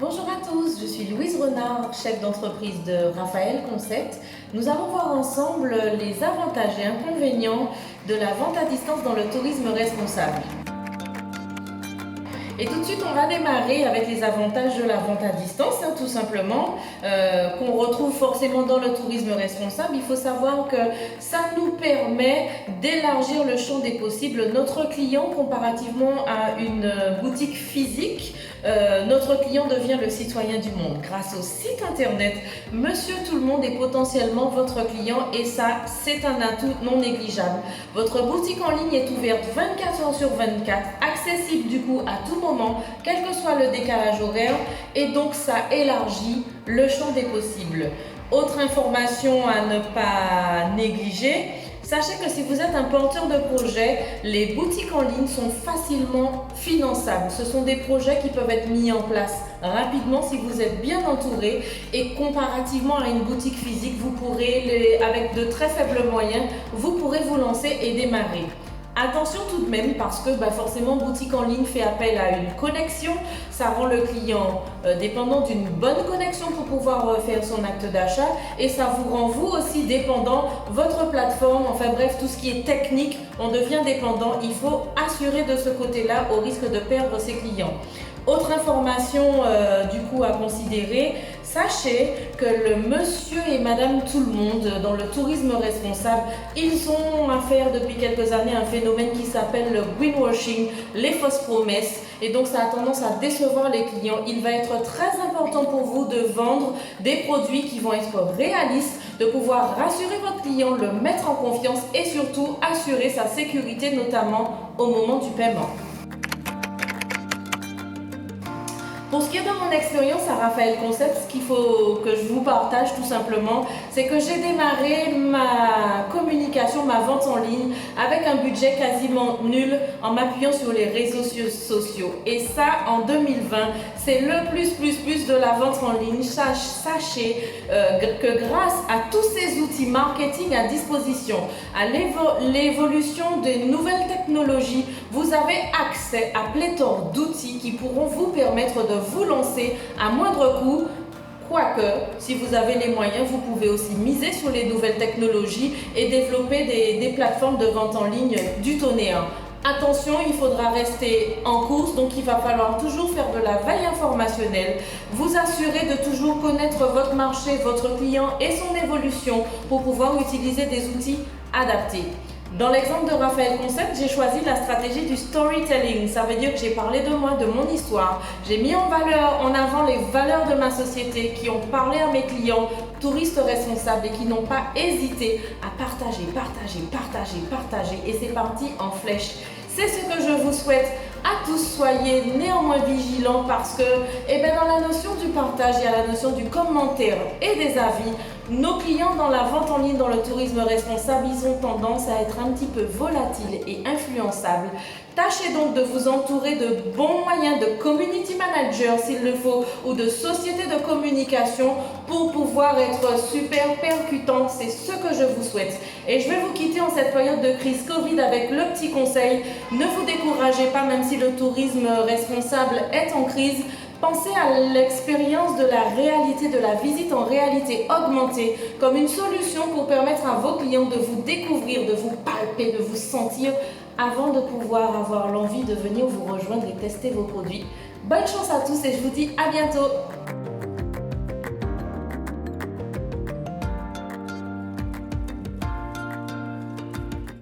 Bonjour à tous, je suis Louise Renard, chef d'entreprise de Raphaël Concept. Nous allons voir ensemble les avantages et inconvénients de la vente à distance dans le tourisme responsable. Et tout de suite, on va démarrer avec les avantages de la vente à distance, tout simplement, qu'on retrouve forcément dans le tourisme responsable. Il faut savoir que ça nous permet d'élargir le champ des possibles. Notre client, comparativement à une boutique physique, notre client devient le citoyen du monde. Grâce au site internet, Monsieur Tout-le-Monde est potentiellement votre client et ça, c'est un atout non négligeable. Votre boutique en ligne est ouverte 24 heures sur 24, accessible du coup à tout moment, quel que soit le décalage horaire, et donc ça élargit le champ des possibles. Autre information à ne pas négliger, sachez que si vous êtes un porteur de projet, les boutiques en ligne sont facilement finançables. Ce sont des projets qui peuvent être mis en place rapidement si vous êtes bien entouré et comparativement à une boutique physique, vous pourrez, avec de très faibles moyens, vous pourrez vous lancer et démarrer. Attention tout de même parce que forcément boutique en ligne fait appel à une connexion, ça rend le client dépendant d'une bonne connexion pour pouvoir faire son acte d'achat et ça vous rend vous aussi dépendant, votre plateforme, enfin bref tout ce qui est technique, on devient dépendant, il faut assurer de ce côté-là au risque de perdre ses clients. Autre information du coup à considérer, sachez que le monsieur et madame tout le monde dans le tourisme responsable, ils ont à faire depuis quelques années un phénomène qui s'appelle le greenwashing, les fausses promesses, et donc ça a tendance à décevoir les clients. Il va être très important pour vous de vendre des produits qui vont être réalistes, de pouvoir rassurer votre client, le mettre en confiance et surtout assurer sa sécurité notamment au moment du paiement. Pour ce qui est de mon expérience à Raphaël Concept, ce qu'il faut que je vous partage tout simplement, c'est que j'ai démarré ma communication, ma vente en ligne avec un budget quasiment nul en m'appuyant sur les réseaux sociaux. Et ça, en 2020, c'est le plus de la vente en ligne. Sachez que grâce à tous ces outils marketing à disposition, à l'évolution des nouvelles technologies, vous avez accès à pléthore d'outils qui pourront vous permettre de vous lancer à moindre coût. Quoique, si vous avez les moyens, vous pouvez aussi miser sur les nouvelles technologies et développer des plateformes de vente en ligne du tonnerre. Attention, il faudra rester en course, donc il va falloir toujours faire de la veille informationnelle, vous assurer de toujours connaître votre marché, votre client et son évolution pour pouvoir utiliser des outils adaptés. Dans l'exemple de Raphaël Concept, j'ai choisi la stratégie du storytelling. Ça veut dire que j'ai parlé de moi, de mon histoire. J'ai mis en avant les valeurs de ma société qui ont parlé à mes clients, touristes responsables et qui n'ont pas hésité à partager. Et c'est parti en flèche. C'est ce que je vous souhaite à tous. Soyez néanmoins vigilants parce que dans la notion du partage, il y a la notion du commentaire et des avis. Nos clients dans la vente en ligne, dans le tourisme responsable, ils ont tendance à être un petit peu volatiles et influençables. Tâchez donc de vous entourer de bons moyens de community manager s'il le faut ou de sociétés de communication pour pouvoir être super percutant. C'est ce que je vous souhaite. Et je vais vous quitter en cette période de crise Covid avec le petit conseil. Ne vous découragez pas même si le tourisme responsable est en crise. Pensez à l'expérience de la réalité, de la visite en réalité augmentée comme une solution pour permettre à vos clients de vous découvrir, de vous palper, de vous sentir avant de pouvoir avoir l'envie de venir vous rejoindre et tester vos produits. Bonne chance à tous et je vous dis à bientôt.